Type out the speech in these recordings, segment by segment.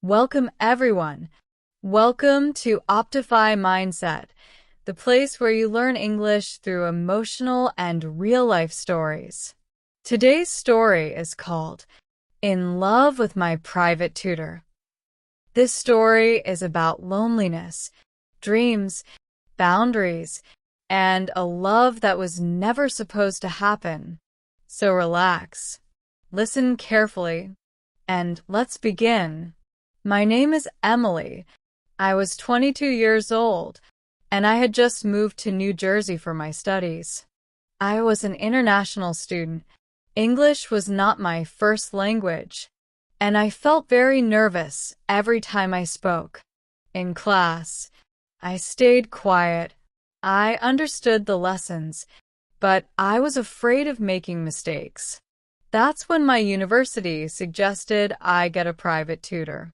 Welcome, everyone. Welcome to Optify Mindset, the place where you learn English through emotional and real-life stories. Today's story is called In Love with My Private Tutor. This story is about loneliness, dreams, boundaries, and a love that was never supposed to happen. So relax, listen carefully, and let's begin. My name is Emily. I was 22 years old, and I had just moved to New Jersey for my studies. I was an international student. English was not my first language, and I felt very nervous every time I spoke. In class, I stayed quiet. I understood the lessons, but I was afraid of making mistakes. That's when my university suggested I get a private tutor.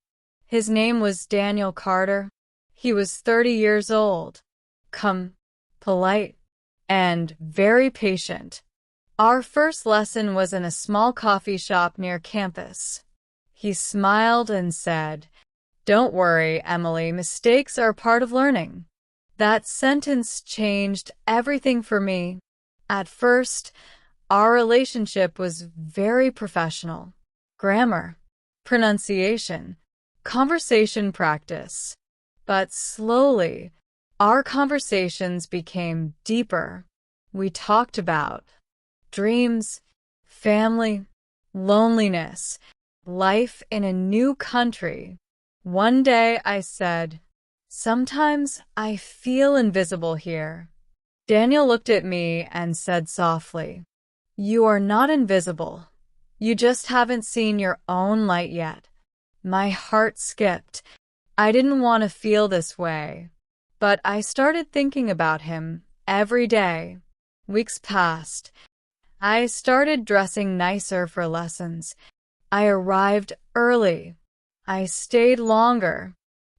His name was Daniel Carter. He was 30 years old, polite, and very patient. Our first lesson was in a small coffee shop near campus. He smiled and said, "Don't worry, Emily, mistakes are part of learning." That sentence changed everything for me. At first, our relationship was very professional. Grammar, pronunciation, conversation practice. But slowly, our conversations became deeper. We talked about dreams, family, loneliness, life in a new country. One day I said, "Sometimes I feel invisible here." Daniel looked at me and said softly, "You are not invisible. You just haven't seen your own light yet." My heart skipped. I didn't want to feel this way, but I started thinking about him every day. Weeks passed. I started dressing nicer for lessons. I arrived early. I stayed longer,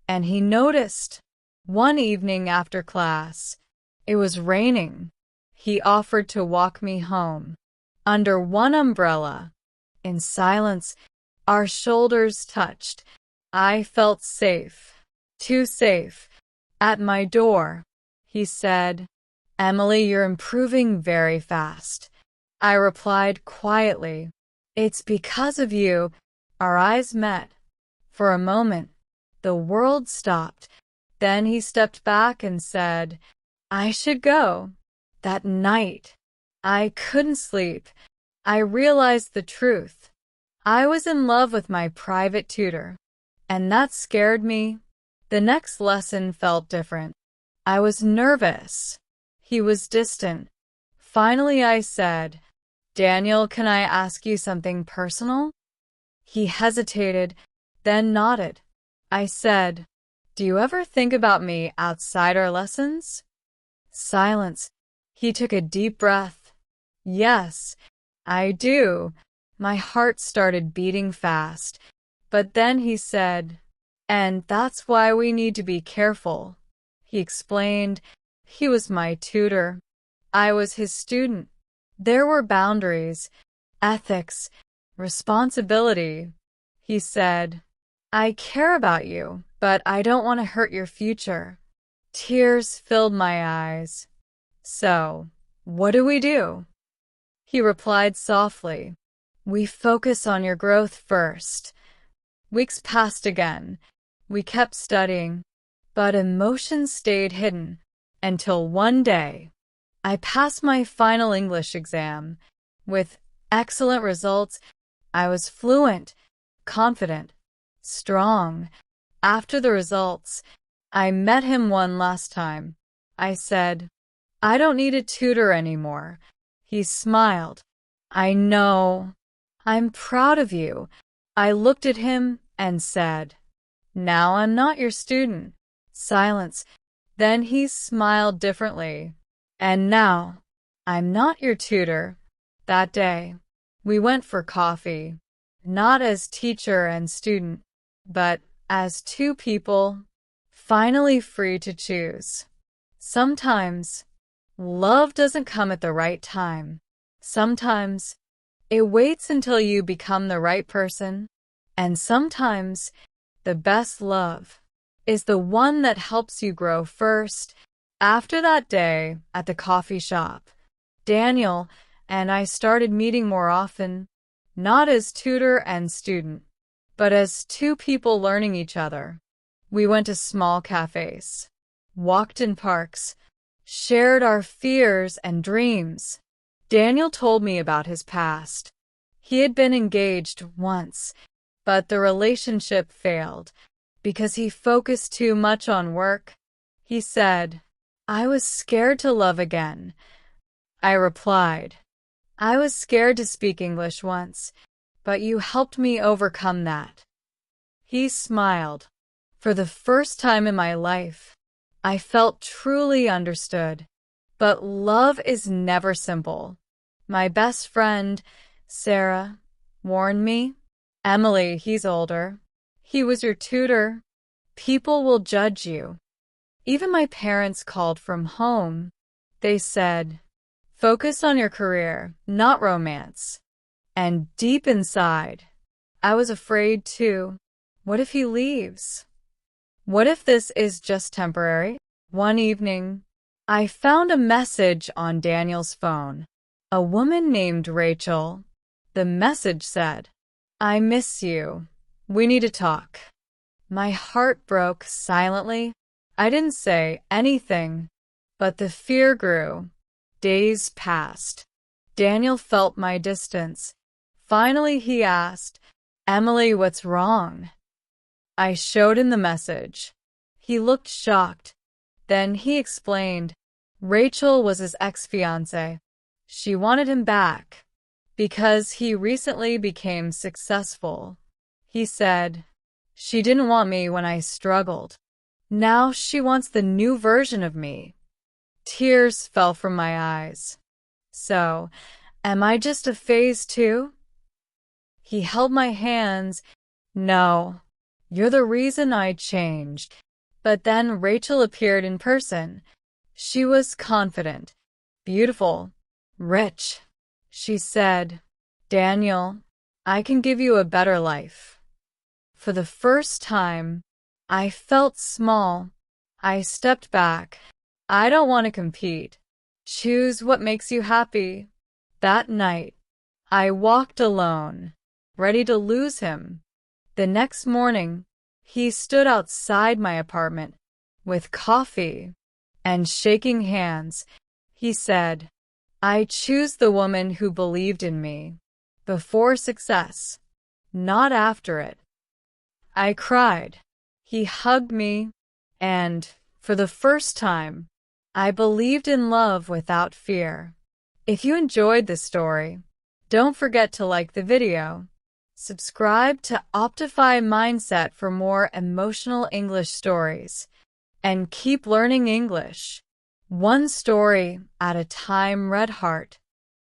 and he noticed. One evening after class, it was raining. He offered to walk me home under one umbrella. In silence, our shoulders touched. I felt safe, too safe. At my door, he said, "Emily, you're improving very fast." I replied quietly, "It's because of you." Our eyes met. For a moment, the world stopped. Then he stepped back and said, "I should go." That night, I couldn't sleep. I realized the truth. I was in love with my private tutor, and that scared me. The next lesson felt different. I was nervous. He was distant. Finally, I said, "Daniel, can I ask you something personal?" He hesitated, then nodded. I said, "Do you ever think about me outside our lessons?" Silence. He took a deep breath. "Yes, I do." My heart started beating fast. But then he said, "And that's why we need to be careful." He explained. He was my tutor. I was his student. There were boundaries, ethics, responsibility. He said, "I care about you, but I don't want to hurt your future." Tears filled my eyes. "So, what do we do?" He replied softly, "We focus on your growth first." Weeks passed again. We kept studying, but emotions stayed hidden until one day, I passed my final English exam. With excellent results, I was fluent, confident, strong. After the results, I met him one last time. I said, "I don't need a tutor anymore." He smiled. "I know. I'm proud of you." I looked at him and said, "Now I'm not your student." Silence. Then he smiled differently. "And now, I'm not your tutor." That day, we went for coffee, not as teacher and student, but as two people, finally free to choose. Sometimes, love doesn't come at the right time. Sometimes, it waits until you become the right person, and sometimes the best love is the one that helps you grow first. After that day at the coffee shop, Daniel and I started meeting more often, not as tutor and student, but as two people learning each other. We went to small cafes, walked in parks, shared our fears and dreams. Daniel told me about his past. He had been engaged once, but the relationship failed because he focused too much on work. He said, "I was scared to love again." I replied, "I was scared to speak English once, but you helped me overcome that." He smiled. For the first time in my life, I felt truly understood. But love is never simple. My best friend, Sarah, warned me, "Emily, he's older. He was your tutor. People will judge you." Even my parents called from home. They said, "Focus on your career, not romance." And deep inside, I was afraid too. What if he leaves? What if this is just temporary? One evening, I found a message on Daniel's phone. A woman named Rachel. The message said, "I miss you. We need to talk." My heart broke silently. I didn't say anything, but the fear grew. Days passed. Daniel felt my distance. Finally, he asked, "Emily, what's wrong?" I showed him the message. He looked shocked. Then he explained, Rachel was his ex-fiancée. She wanted him back because he recently became successful. He said, "She didn't want me when I struggled. Now she wants the new version of me." Tears fell from my eyes. So, am I just a phase too? He held my hands. "No, you're the reason I changed." But then Rachel appeared in person. She was confident, beautiful, rich. She said, "Daniel, I can give you a better life." For the first time, I felt small. I stepped back. I don't want to compete. Choose what makes you happy. That night, I walked alone, ready to lose him. The next morning, he stood outside my apartment with coffee and shaking hands. He said, "I choose the woman who believed in me before success, not after it." I cried. He hugged me, and for the first time, I believed in love without fear. If you enjoyed this story, don't forget to like the video. Subscribe to Optify Mindset for more emotional English stories. And keep learning English, one story at a time, Red Heart.